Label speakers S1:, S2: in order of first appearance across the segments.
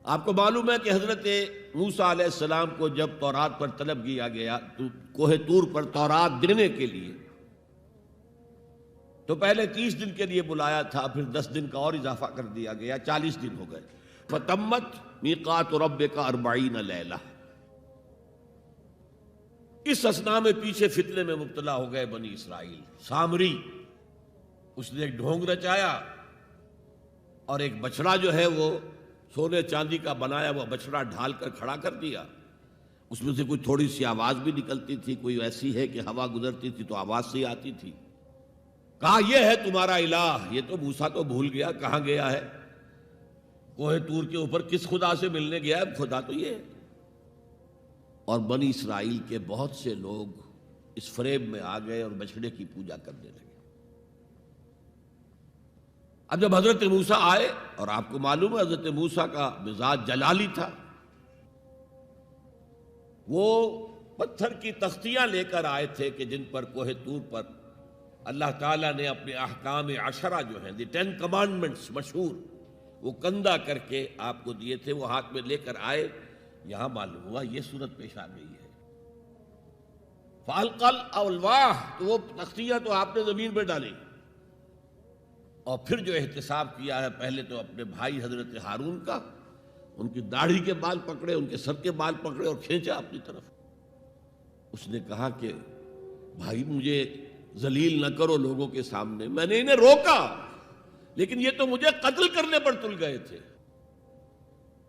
S1: آپ کو معلوم ہے کہ حضرت موسیٰ علیہ السلام کو جب تورات پر طلب کیا گیا تو کوہ طور پر تورات دینے کے لیے، تو پہلے 30 دن کے لیے بلایا تھا، پھر 10 دن کا اور اضافہ کر دیا گیا، 40 دن ہو گئے۔ فَتَمَّتْ مِیقَاتُ رَبِّکَ 40 لیلہ۔ اس اثنا میں پیچھے فتنے میں مبتلا ہو گئے بنی اسرائیل۔ سامری اس نے ایک ڈھونگ رچایا اور ایک بچڑا جو ہے وہ سونے چاندی کا بنایا ہوا بچڑا ڈھال کر کھڑا کر دیا۔ اس میں سے کوئی تھوڑی سی آواز بھی نکلتی تھی، کوئی ایسی ہے کہ ہوا گزرتی تھی تو آواز سے آتی تھی۔ کہا یہ ہے تمہارا الہ۔ یہ تو موسیٰ تو بھول گیا کہاں گیا ہے، کوہ طور کے اوپر کس خدا سے ملنے گیا ہے، خدا تو یہ ہے۔ اور بنی اسرائیل کے بہت سے لوگ اس فریب میں آ گئے اور بچڑے کی پوجا کرنے لگے۔ اب جب حضرت موسیٰ آئے، اور آپ کو معلوم ہے حضرت موسیٰ کا مزاج جلالی تھا، وہ پتھر کی تختیاں لے کر آئے تھے کہ جن پر کوہ طور پر اللہ تعالیٰ نے اپنے احکام 10 جو ہیں، 10 کمانڈمنٹس مشہور، وہ کندہ کر کے آپ کو دیے تھے، وہ ہاتھ میں لے کر آئے۔ یہاں معلوم ہوا یہ صورت پیش آ گئی ہے۔ فَأَلْقَى الْأَلْوَاحَ، تو وہ تختیاں تو آپ نے زمین پہ ڈالی، اور پھر جو احتساب کیا ہے، پہلے تو اپنے بھائی حضرت ہارون کا، ان کی داڑھی کے بال پکڑے، ان کے سر کے بال پکڑے اور کھینچا اپنی طرف۔ اس نے کہا کہ بھائی مجھے ذلیل نہ کرو لوگوں کے سامنے، میں نے انہیں روکا لیکن یہ تو مجھے قتل کرنے پر تل گئے تھے،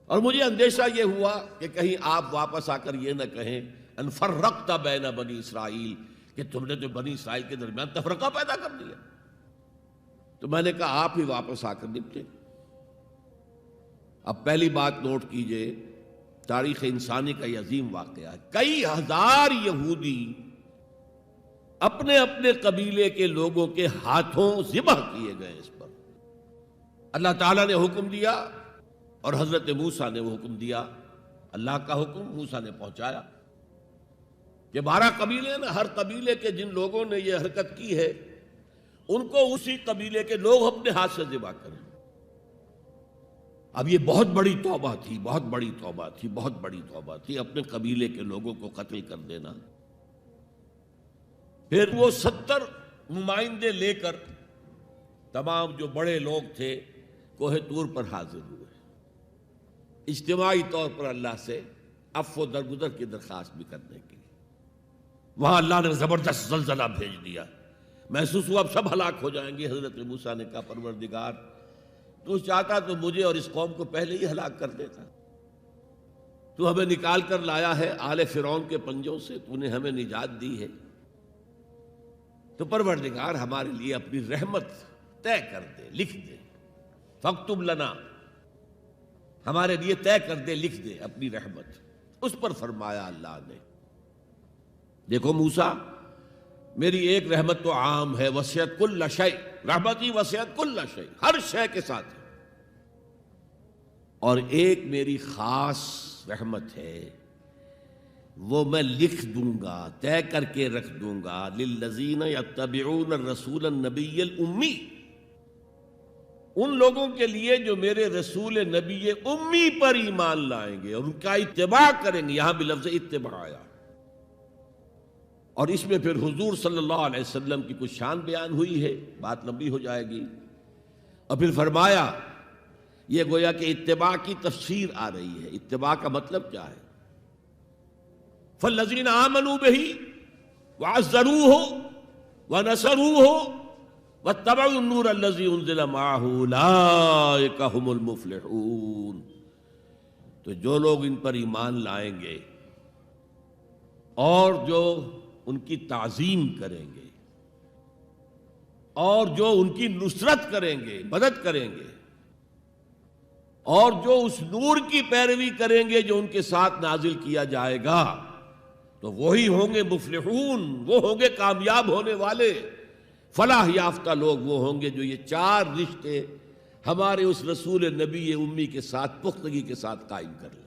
S1: اور مجھے اندیشہ یہ ہوا کہ کہیں آپ واپس آ کر یہ نہ کہیں ان فرقت بین بنی اسرائیل، کہ تم نے تو بنی اسرائیل کے درمیان تفرقہ پیدا کر دیا۔ تو میں نے کہا آپ ہی واپس آ کر نپٹے۔ اب پہلی بات نوٹ کیجئے، تاریخ انسانی کا یہ عظیم واقعہ ہے، کئی ہزار یہودی اپنے اپنے قبیلے کے لوگوں کے ہاتھوں ذبح کیے گئے اس پر۔ اللہ تعالیٰ نے حکم دیا اور حضرت موسیٰ نے وہ حکم دیا، اللہ کا حکم موسیٰ نے پہنچایا کہ 12 قبیلے ہیں نا، ہر قبیلے کے جن لوگوں نے یہ حرکت کی ہے ان کو اسی قبیلے کے لوگ اپنے ہاتھ سے ذبح کریں۔ اب یہ بہت بڑی توبہ تھی، بہت بڑی توبہ تھی، بہت بڑی توبہ تھی، اپنے قبیلے کے لوگوں کو قتل کر دینا۔ پھر وہ 70 نمائندے لے کر تمام جو بڑے لوگ تھے کوہ طور پر حاضر ہوئے، اجتماعی طور پر اللہ سے عفو و درگزر کی درخواست بھی کرنے کے لیے۔ وہاں اللہ نے زبردست زلزلہ بھیج دیا، محسوس ہوا اب سب ہلاک ہو جائیں گے۔ حضرت موسیٰ نے کہا پروردگار تو چاہتا تو مجھے اور اس قوم کو پہلے ہی ہلاک کر دیتا، تو ہمیں نکال کر لایا ہے آل فرعون کے پنجوں سے، تو نے ہمیں نجات دی ہے، تو پروردگار ہمارے لیے اپنی رحمت طے کر دے، لکھ دے، فاکتب لنا، ہمارے لیے طے کر دے، لکھ دے اپنی رحمت۔ اس پر فرمایا اللہ نے، دیکھو موسیٰ میری ایک رحمت تو عام ہے، وسعت کل شیء، رحمتی وسعت کل شیء، ہر شے کے ساتھ ہے، اور ایک میری خاص رحمت ہے، وہ میں لکھ دوں گا، طے کر کے رکھ دوں گا، للذین یتبعون الرسول النبی الامی، ان لوگوں کے لیے جو میرے رسول نبی امی پر ایمان لائیں گے اور ان کا اتباع کریں گے۔ یہاں بھی لفظ اتباع آیا، اور اس میں پھر حضور صلی اللہ علیہ وسلم کی کچھ شان بیان ہوئی ہے، بات لمبی ہو جائے گی، اور پھر فرمایا یہ گویا کہ اتباع کی تفسیر آ رہی ہے۔ اتباع کا مطلب کیا ہے؟ فالذین آمنوا بہ وعزروہ ونصروہ واتبعوا النور الذی انزل معہ اولئک ھم المفلحون، تو جو لوگ ان پر ایمان لائیں گے اور جو ان کی تعظیم کریں گے اور جو ان کی نصرت کریں گے، مدد کریں گے، اور جو اس نور کی پیروی کریں گے جو ان کے ساتھ نازل کیا جائے گا، تو وہی ہوں گے مفلحون، وہ ہوں گے کامیاب ہونے والے، فلاح یافتہ لوگ وہ ہوں گے جو یہ 4 رشتے ہمارے اس رسول نبی امی کے ساتھ پختگی کے ساتھ قائم کر لیں۔